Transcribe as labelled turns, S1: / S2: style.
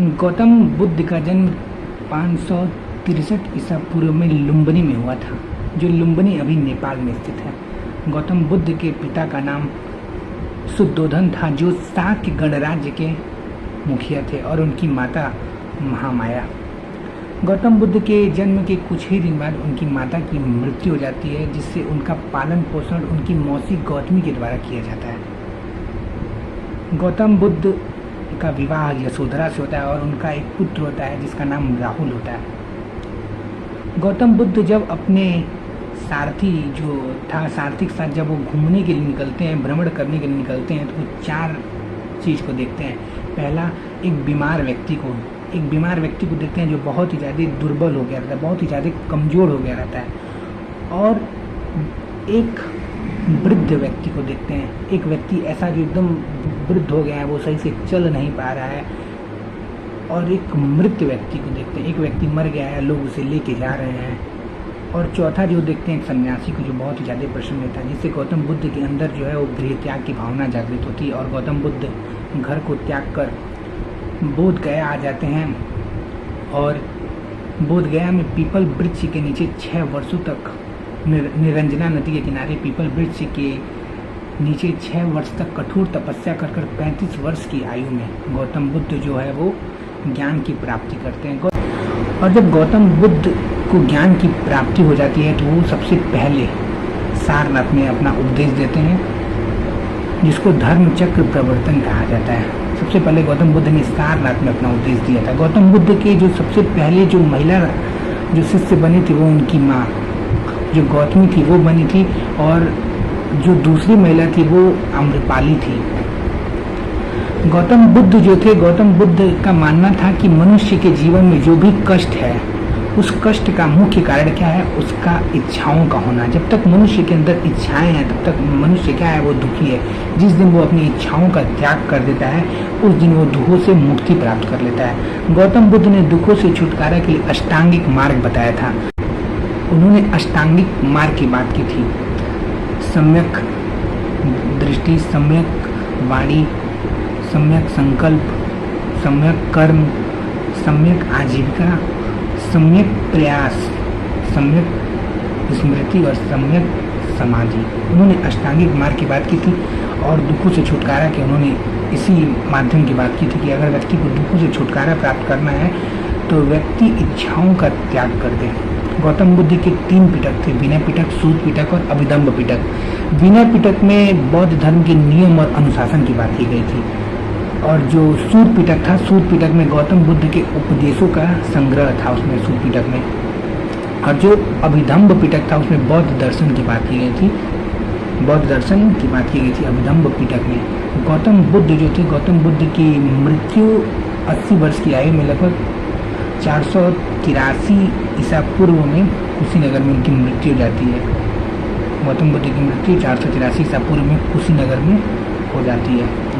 S1: गौतम बुद्ध का जन्म 563 ईसा पूर्व में लुम्बिनी में हुआ था, जो लुम्बिनी अभी नेपाल में स्थित है। गौतम बुद्ध के पिता का नाम शुद्धोधन था, जो शाक्य गणराज्य के मुखिया थे, और उनकी माता महामाया। गौतम बुद्ध के जन्म के कुछ ही दिन बाद उनकी माता की मृत्यु हो जाती है, जिससे उनका पालन पोषण उनकी मौसी गौतमी के द्वारा किया जाता है। गौतम बुद्ध का विवाह यशोधरा से होता है और उनका एक पुत्र होता है जिसका नाम राहुल होता है। गौतम बुद्ध जब अपने सारथी जो था सारथी के साथ जब वो घूमने के लिए निकलते हैं, भ्रमण करने के लिए निकलते हैं, तो वो 4 चीज़ को देखते हैं। पहला, एक बीमार व्यक्ति को देखते हैं जो बहुत ही ज़्यादा दुर्बल हो गया रहता है, बहुत ही ज़्यादा कमज़ोर हो गया रहता है। और एक वृद्ध व्यक्ति को देखते हैं, एक व्यक्ति ऐसा जो एकदम वृद्ध हो गया है, वो सही से चल नहीं पा रहा है। और एक मृत व्यक्ति को देखते हैं, एक व्यक्ति मर गया है, लोग उसे लेके जा रहे हैं। और चौथा जो देखते हैं, एक सन्यासी को जो बहुत ही ज़्यादा प्रसन्न था, जिससे गौतम बुद्ध के अंदर जो है वो गृह त्याग की भावना जागृत होती है और गौतम बुद्ध घर को त्याग कर बोध गया आ जाते हैं। और बोध गया में पीपल वृक्ष के नीचे 6 वर्षों तक निरंजना नदी के किनारे पीपल वृक्ष के नीचे 6 वर्ष तक कठोर तपस्या कर 35 वर्ष की आयु में गौतम बुद्ध जो है वो ज्ञान की प्राप्ति करते हैं। और जब गौतम बुद्ध को ज्ञान की प्राप्ति हो जाती है तो वो सबसे पहले सारनाथ में अपना उपदेश देते हैं, जिसको धर्म चक्र प्रवर्तन कहा जाता है। सबसे पहले गौतम बुद्ध ने सारनाथ में अपना उपदेश दिया था। गौतम बुद्ध के जो सबसे पहले जो महिला जो शिष्य बनी थी वो उनकी माँ जो गौतमी थी वो बनी थी, और जो दूसरी महिला थी वो आम्रपाली थी। गौतम बुद्ध जो थे, गौतम बुद्ध का मानना था कि मनुष्य के जीवन में जो भी कष्ट है, उस कष्ट का मुख्य कारण क्या है, उसका इच्छाओं का होना। जब तक मनुष्य के अंदर इच्छाएं हैं तब तक मनुष्य क्या है, वो दुखी है। जिस दिन वो अपनी इच्छाओं का त्याग कर देता है उस दिन वो दुखों से मुक्ति प्राप्त कर लेता है। गौतम बुद्ध ने दुखों से छुटकारा के लिए अष्टांगिक मार्ग बताया था। उन्होंने अष्टांगिक मार्ग की बात की थी, सम्यक दृष्टि, सम्यक वाणी, सम्यक संकल्प, सम्यक कर्म, सम्यक आजीविका, सम्यक प्रयास, सम्यक स्मृति और सम्यक समाधि। उन्होंने अष्टांगिक मार्ग की बात की थी और दुखों से छुटकारा के उन्होंने इसी माध्यम की बात की थी कि अगर व्यक्ति को दुखों से छुटकारा प्राप्त करना है तो व्यक्ति इच्छाओं का त्याग कर दे। गौतम बुद्ध के 3 पिटक थे, विनय पिटक, सूत पिटक और अभिदम्भ पिटक। विनय पिटक में बौद्ध धर्म के नियम और अनुशासन की बात की गई थी, और जो सूत पिटक था, सूत पिटक में गौतम बुद्ध के उपदेशों का संग्रह था उसमें सूत पिटक में। और जो अभिदम्भ पिटक था उसमें बौद्ध दर्शन की बात की गई थी, बौद्ध दर्शन की बात की गई थी अभिदम्भ पिटक में। गौतम बुद्ध जो थे, गौतम बुद्ध की मृत्यु 80 वर्ष की आयु में लगभग 483 ईसा पूर्व में कुशीनगर में उनकी मृत्यु हो जाती है। गौतम बुद्ध की मृत्यु 483 ईसा पूर्व में कुशीनगर में हो जाती है।